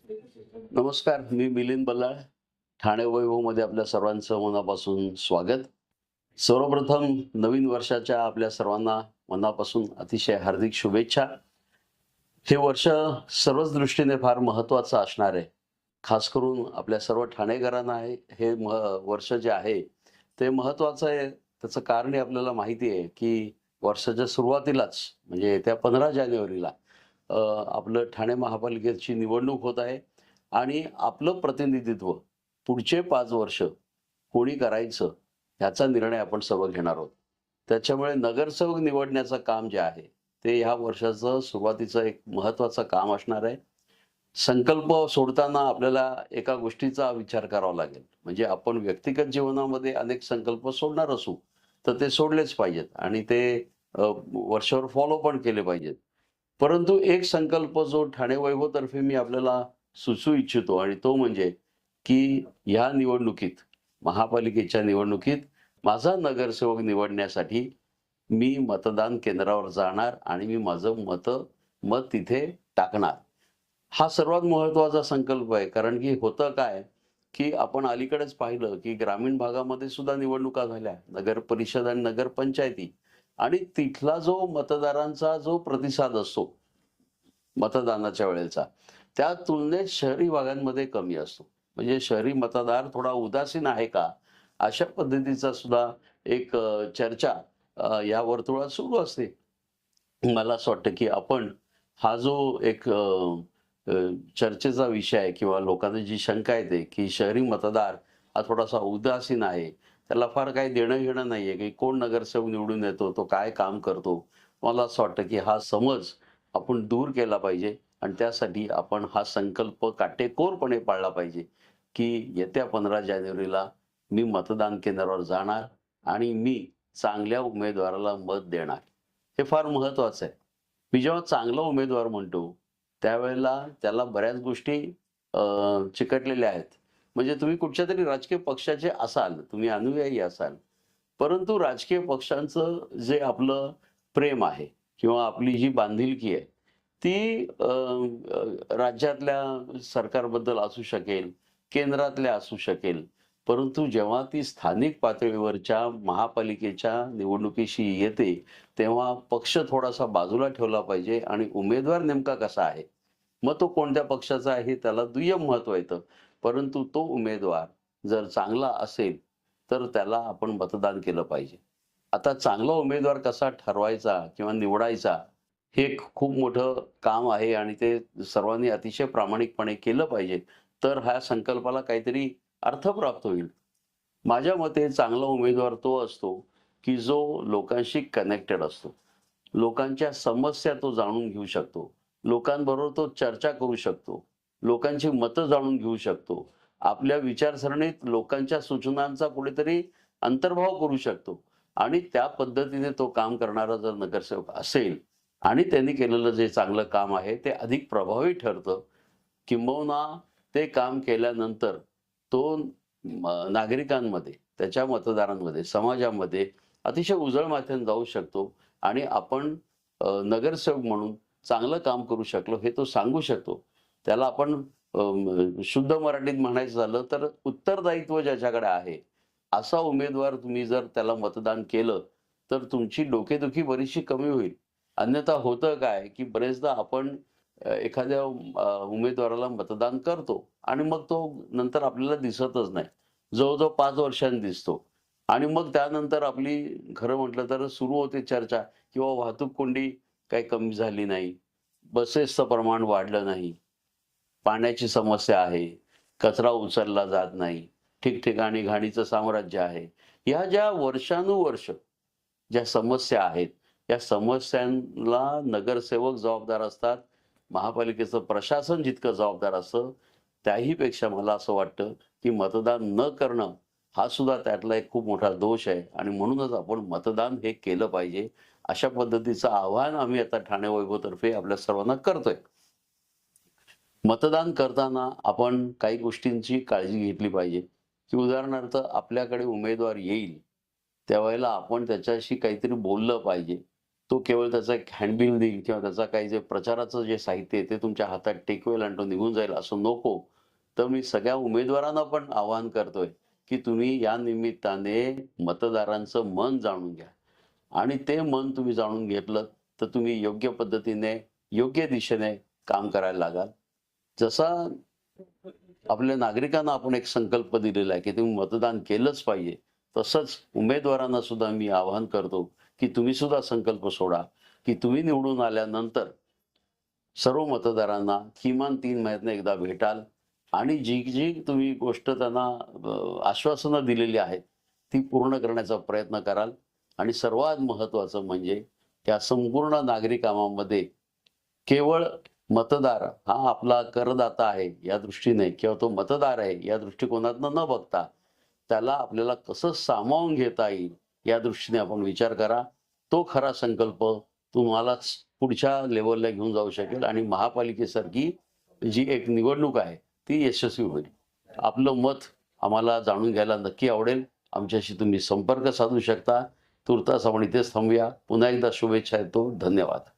नमस्कार, मी मिलिंद बल्लाळ. ठाणे वैभवमध्ये आपल्या सर्वांचं मनापासून स्वागत. सर्वप्रथम नवीन वर्षाच्या आपल्या सर्वांना मनापासून अतिशय हार्दिक शुभेच्छा. हे वर्ष सर्वच दृष्टीने फार महत्त्वाचं असणार आहे. खास करून आपल्या सर्व ठाणेकरांना हे वर्ष जे आहे ते महत्त्वाचं आहे. त्याचं कारणही आपल्याला माहिती आहे, की वर्षाच्या सुरुवातीलाच म्हणजे येत्या 15 जानेवारीला अ, आपलं ठाणे महापालिकेची निवडणूक होत आहे आणि आपलं प्रतिनिधित्व पुढचे 5 वर्ष कोणी करायचं ह्याचा निर्णय आपण सर्व घेणार आहोत. त्याच्यामुळे नगरसेवक निवडण्याचं काम जे आहे, ते ह्या वर्षाचं सुरुवातीचं एक महत्त्वाचं काम असणार आहे. संकल्प सोडताना आपल्याला एका गोष्टीचा विचार करावा लागेल. म्हणजे आपण व्यक्तिगत जीवनामध्ये अनेक संकल्प सोडणार असू, तर ते सोडलेच पाहिजेत आणि ते वर्षभर फॉलो पण केले पाहिजेत. परंतु एक संकल्प जो ठाणे वैभवतर्फे मी आपल्याला सुचवू इच्छितो आणि तो म्हणजे, की ह्या निवडणुकीत, महापालिकेच्या निवडणुकीत माझा नगरसेवक निवडण्यासाठी मी मतदान केंद्रावर जाणार आणि मी माझं मत तिथे टाकणार. हा सर्वात महत्त्वाचा संकल्प आहे. कारण की होतं काय, की आपण अलीकडेच पाहिलं, की ग्रामीण भागामध्ये सुद्धा निवडणुका झाल्या. नगर परिषद आणि नगरपंचायती आणि तिथला जो मतदारांचा जो प्रतिसाद असतो, मतदानाच्या वेळेचा, त्या तुलनेत शहरी भागांमध्ये कमी असतो. म्हणजे शहरी मतदार थोडा उदासीन आहे का? अशा पद्धतीचा सुद्धा एक चर्चा या वर्तुळात सुरू असते. मला असं वाटतं, की आपण हा जो एक अ, चर्चेचा विषय आहे किंवा लोकांची जी शंका येते, की शहरी मतदार हा थोडासा उदासीन आहे. त्याला फार काही देणं-घेणं नाहीये, की कोण नगरसेवक निवडून येतो, तो काय काम करतो. मला असं वाटतं, की हा समज आपण दूर केला पाहिजे आणि त्यासाठी आपण हा संकल्प काटेकोरपणे पाळला पाहिजे, की येत्या 15 जानेवारीला मी मतदान केंद्रावर जाणार आणि मी चांगल्या उमेदवाराला मत देणार. हे फार महत्वाचं आहे. मी जेव्हा चांगला उमेदवार म्हणतो, त्यावेळेला त्याला बऱ्याच गोष्टी अ, चिकटलेल्या आहेत. म्हणजे तुम्ही कुठच्यातरी राजकीय पक्षाचे असाल, तुम्ही अनुयायी असाल, परंतु राजकीय पक्षांचं जे आपलं प्रेम आहे किंवा आपली जी बांधिलकी आहे, ती राज्यातल्या सरकारबद्दल असू शकेल, केंद्रातल्या असू शकेल. परंतु जेव्हा ती स्थानिक पातळीवरच्या महापालिकेच्या निवडणुकीशी येते, तेव्हा पक्ष थोडासा बाजूला ठेवला पाहिजे आणि उमेदवार नेमका कसा आहे, मग तो कोणत्या पक्षाचा आहे त्याला दुय्यम महत्त्व येतं. परंतु तो उमेदवार जर चांगला असेल, तर त्याला आपण मतदान केलं पाहिजे. आता चांगला उमेदवार कसा ठरवायचा किंवा निवडायचा, हे एक खूप मोठं काम आहे आणि ते सर्वांनी अतिशय प्रामाणिकपणे केलं पाहिजे. तर ह्या संकल्पाला काहीतरी अर्थ प्राप्त होईल. माझ्या मते चांगला उमेदवार तो असतो, की जो लोकांशी कनेक्टेड असतो. लोकांच्या समस्या तो जाणून घेऊ शकतो. लोकांबरोबर तो चर्चा करू शकतो. लोकांची मतं जाणून घेऊ शकतो. आपल्या विचारसरणीत लोकांच्या सूचनांचा कुठेतरी अंतर्भाव करू शकतो आणि त्या पद्धतीने तो काम करणारा जर नगरसेवक असेल आणि त्यांनी केलेलं जे चांगलं काम आहे ते अधिक प्रभावी ठरतं. किंबहुना ते काम केल्यानंतर तो नागरिकांमध्ये, त्याच्या मतदारांमध्ये, समाजामध्ये अतिशय उजळ माथ्याने जाऊ शकतो आणि आपण नगरसेवक म्हणून चांगलं काम करू शकलो हे तो सांगू शकतो. त्याला आपण शुद्ध मराठीत म्हणायचं झालं तर उत्तरदायित्व ज्याच्याकडे आहे, असा उमेदवार तुम्ही जर त्याला मतदान केलं, तर तुमची डोकेदुखी बरीचशी कमी होईल. अन्यथा होतं काय, की बरेचदा आपण एखाद्या उमेदवाराला मतदान करतो आणि मग तो नंतर आपल्याला दिसतच नाही. जवळ-जवळ 5 वर्षांनी दिसतो आणि मग त्यानंतर आपली खरं म्हटलं तर सुरू होते चर्चा किंवा वाहतूक कोंडी काही कमी झाली नाही. बसेसचं प्रमाण वाढलं नाही. पाण्याची समस्या आहे. कचरा उचलला जात नाही. ठिकठिकाणी घाणीचं साम्राज्य आहे. ह्या ज्या वर्षानुवर्ष ज्या समस्या आहेत, या समस्यांना नगरसेवक जबाबदार असतात. महापालिकेचं प्रशासन जितकं जबाबदार असतं, त्याहीपेक्षा मला असं वाटतं, की मतदान न करणं हा सुद्धा त्यातला एक खूप मोठा दोष आहे आणि म्हणूनच आपण मतदान हे केलं पाहिजे. अशा पद्धतीचं आवाहन आम्ही आता ठाणे वैभवतर्फे आपल्या सर्वांना करतोय. मतदान करताना आपण काही गोष्टींची काळजी घेतली पाहिजे, की उदाहरणार्थ आपल्याकडे उमेदवार येईल, त्यावेळेला आपण त्याच्याशी काहीतरी बोललं पाहिजे. तो केवळ त्याचा एक हँडबिल देईल किंवा त्याचा काही जे प्रचाराचं जे साहित्य आहे ते तुमच्या हातात टेकवेल आणि तो निघून जाईल असं नको. तर मी सगळ्या उमेदवारांना पण आवाहन करतोय, की तुम्ही या निमित्ताने मतदारांचं मन जाणून घ्या आणि ते मन तुम्ही जाणून घेतलं, तर तुम्ही योग्य पद्धतीने, योग्य दिशेने काम करायला लागाल. जसा आपल्या नागरिकांना आपण एक संकल्प दिलेला आहे, की तुम्ही मतदान केलंच पाहिजे. तसंच उमेदवारांना सुद्धा मी आवाहन करतो, की तुम्ही सुद्धा संकल्प सोडा, की तुम्ही निवडून आल्यानंतर सर्व मतदारांना किमान 3 महिन्यातनं एकदा भेटाल आणि जी तुम्ही गोष्ट त्यांना आश्वासनं दिलेली आहेत, ती पूर्ण करण्याचा प्रयत्न कराल आणि सर्वात महत्त्वाचं म्हणजे या संपूर्ण नागरिकांमध्ये केवळ मतदार हा आपला करदाता आहे या दृष्टीने किंवा तो मतदार आहे या दृष्टिकोनातनं न बघता त्याला आपल्याला कसं सामावून घेता येईल या दृष्टीने आपण विचार करा. तो खरा संकल्प तुम्हालाच पुढच्या लेव्हलला घेऊन जाऊ शकेल आणि महापालिकेसारखी जी एक निवडणूक आहे ती यशस्वी होईल. आपलं मत आम्हाला जाणून घ्यायला नक्की आवडेल. आमच्याशी तुम्ही संपर्क साधू शकता. तूर्तास आपण इथेच थांबूया. पुन्हा एकदा शुभेच्छा देतो. धन्यवाद.